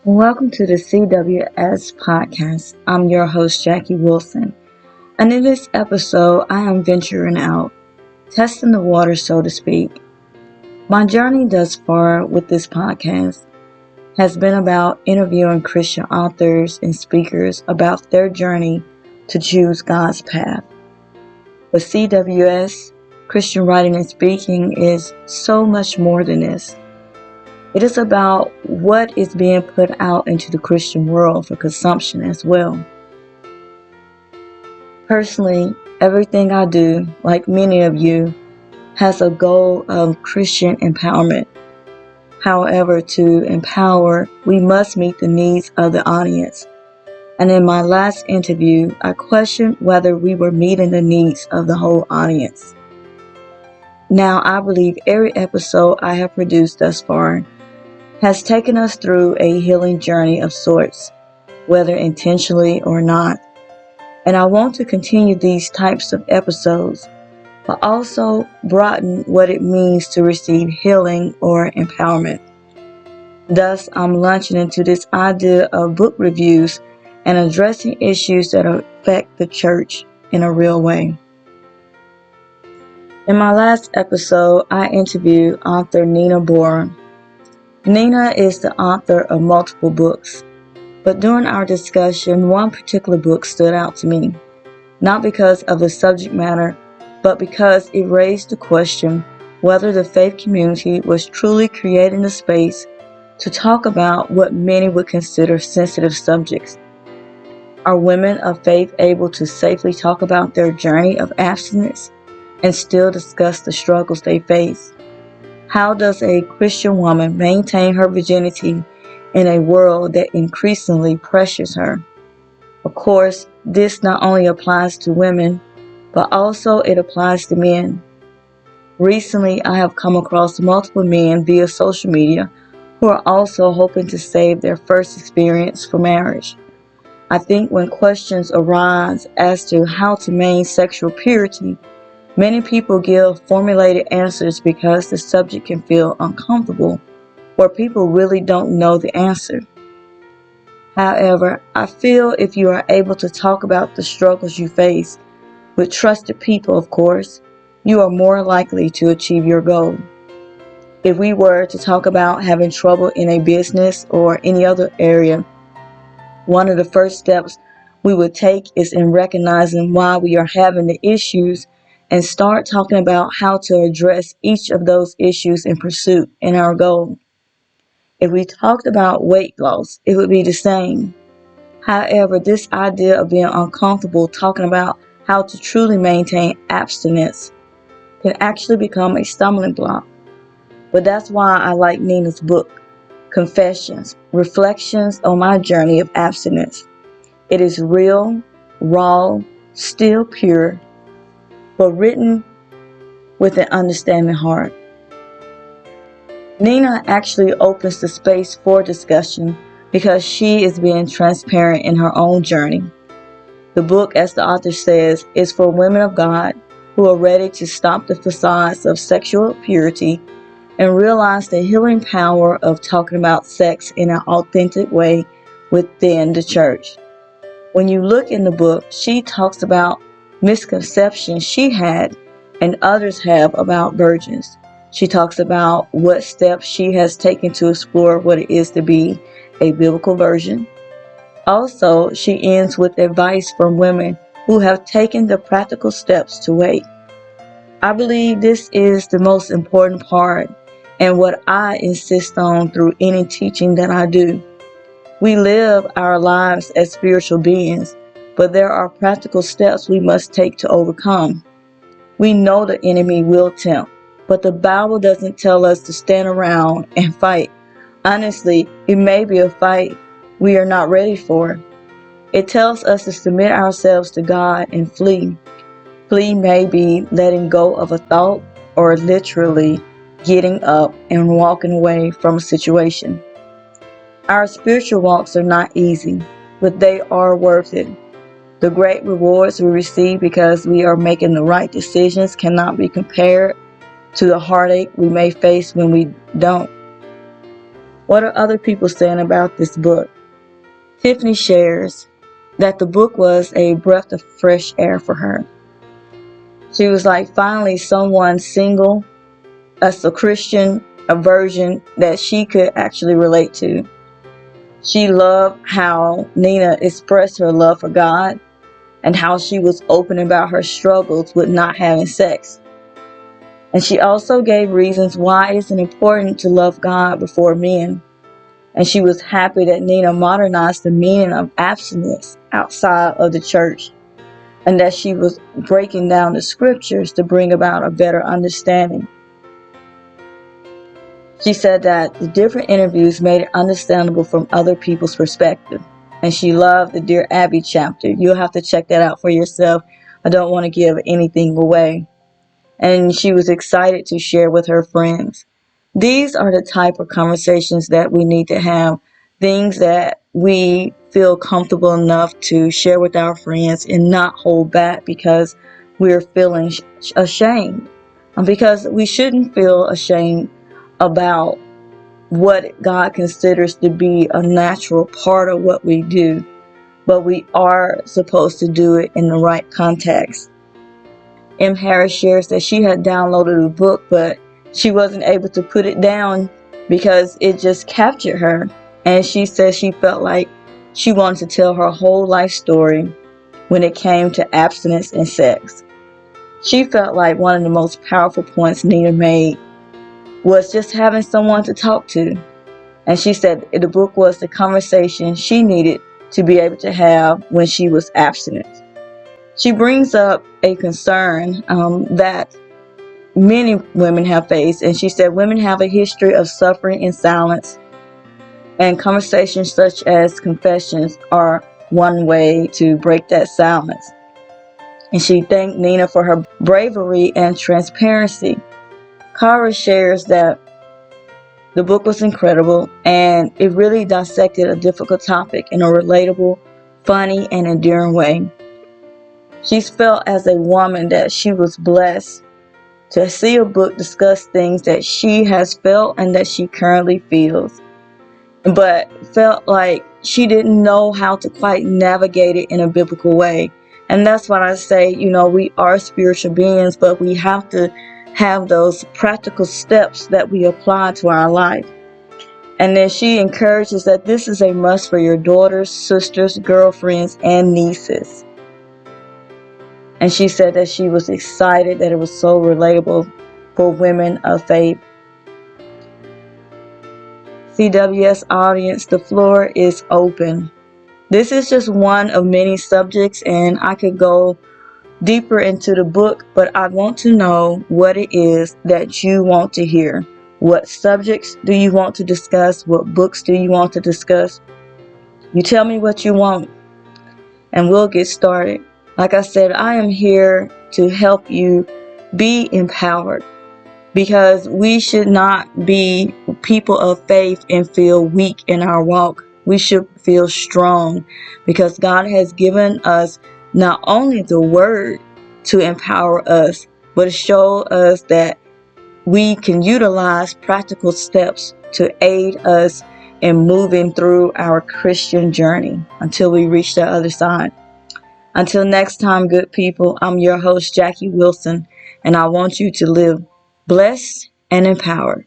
Welcome to the CWS podcast. I'm your host, Jackie Wilson. And in this episode, I am venturing out, testing the water, so to speak. My journey thus far with this podcast has been about interviewing Christian authors and speakers about their journey to choose God's path. But CWS, Christian Writing and Speaking, is so much more than this. It is about what is being put out into the Christian world for consumption as well. Personally, everything I do, like many of you, has a goal of Christian empowerment. However, to empower, we must meet the needs of the audience. And in my last interview, I questioned whether we were meeting the needs of the whole audience. Now, I believe every episode I have produced thus far has taken us through a healing journey of sorts, whether intentionally or not. And I want to continue these types of episodes, but also broaden what it means to receive healing or empowerment. Thus, I'm launching into this idea of book reviews and addressing issues that affect the church in a real way. In my last episode, I interviewed author Nina Borum. Nina is the author of multiple books, but during our discussion, one particular book stood out to me, not because of the subject matter, but because it raised the question whether the faith community was truly creating a space to talk about what many would consider sensitive subjects. Are women of faith able to safely talk about their journey of abstinence and still discuss the struggles they face? How does a Christian woman maintain her virginity in a world that increasingly pressures her? Of course, this not only applies to women, but also it applies to men. Recently, I have come across multiple men via social media who are also hoping to save their first experience for marriage. I think when questions arise as to how to maintain sexual purity, many people give formulated answers because the subject can feel uncomfortable or people really don't know the answer. However, I feel if you are able to talk about the struggles you face with trusted people, of course, you are more likely to achieve your goal. If we were to talk about having trouble in a business or any other area, one of the first steps we would take is in recognizing why we are having the issues and start talking about how to address each of those issues in pursuit in our goal. If we talked about weight loss, it would be the same. However, this idea of being uncomfortable talking about how to truly maintain abstinence can actually become a stumbling block. But that's why I like Nina's book, Confessions, Reflections on My Journey of Abstinence. It is real, raw, still pure, but written with an understanding heart. Nina actually opens the space for discussion because she is being transparent in her own journey. The book, as the author says, is for women of God who are ready to stop the facades of sexual purity and realize the healing power of talking about sex in an authentic way within the church. When you look in the book, she talks about misconceptions she had and others have about virgins. She talks about what steps she has taken to explore what it is to be a biblical virgin. Also, she ends with advice from women who have taken the practical steps to wait. I believe this is the most important part and what I insist on through any teaching that I do. We live our lives as spiritual beings, but there are practical steps we must take to overcome. We know the enemy will tempt, but the Bible doesn't tell us to stand around and fight. Honestly, it may be a fight we are not ready for. It tells us to submit ourselves to God and flee. Flee may be letting go of a thought or literally getting up and walking away from a situation. Our spiritual walks are not easy, but they are worth it. The great rewards we receive because we are making the right decisions cannot be compared to the heartache we may face when we don't. What are other people saying about this book? Tiffany shares that the book was a breath of fresh air for her. She was like, finally, someone single, as a Christian, a version that she could actually relate to. She loved how Nina expressed her love for God and how she was open about her struggles with not having sex. And she also gave reasons why it's important to love God before men. And she was happy that Nina modernized the meaning of abstinence outside of the church, and that she was breaking down the scriptures to bring about a better understanding. She said that the different interviews made it understandable from other people's perspective. And she loved the Dear Abby chapter. You'll have to check that out for yourself. I don't want to give anything away. And she was excited to share with her friends. These are the type of conversations that we need to have, things that we feel comfortable enough to share with our friends and not hold back because we're feeling ashamed. Because we shouldn't feel ashamed about what God considers to be a natural part of what we do, but we are supposed to do it in the right context. M. Harris shares that she had downloaded a book, but she wasn't able to put it down because it just captured her. And she says she felt like she wanted to tell her whole life story when it came to abstinence and sex. She felt like one of the most powerful points Nina made was just having someone to talk to. And she said the book was the conversation she needed to be able to have when she was abstinent. She brings up a concern that many women have faced, and she said women have a history of suffering in silence, and conversations such as confessions are one way to break that silence. And she thanked Nina for her bravery and transparency. Cara shares that the book was incredible, and it really dissected a difficult topic in a relatable, funny, and endearing way. She's felt as a woman that she was blessed to see a book discuss things that she has felt and that she currently feels, but felt like she didn't know how to quite navigate it in a biblical way. And that's why I say, we are spiritual beings, but we have to have those practical steps that we apply to our life. And then she encourages that this is a must for your daughters, sisters, girlfriends, and nieces. And she said that she was excited that it was so relatable for women of faith. CWS audience, the floor is open. This is just one of many subjects, and I could go deeper into the book, but I want to know what it is that you want to hear. What subjects do you want to discuss? What books do you want to discuss? You tell me what you want, and we'll get started. Like I said, I am here to help you be empowered, because we should not be people of faith and feel weak in our walk. We should feel strong, because God has given us not only the word to empower us, but to show us that we can utilize practical steps to aid us in moving through our Christian journey until we reach the other side. Until next time, good people, I'm your host, Jackie Wilson, and I want you to live blessed and empowered.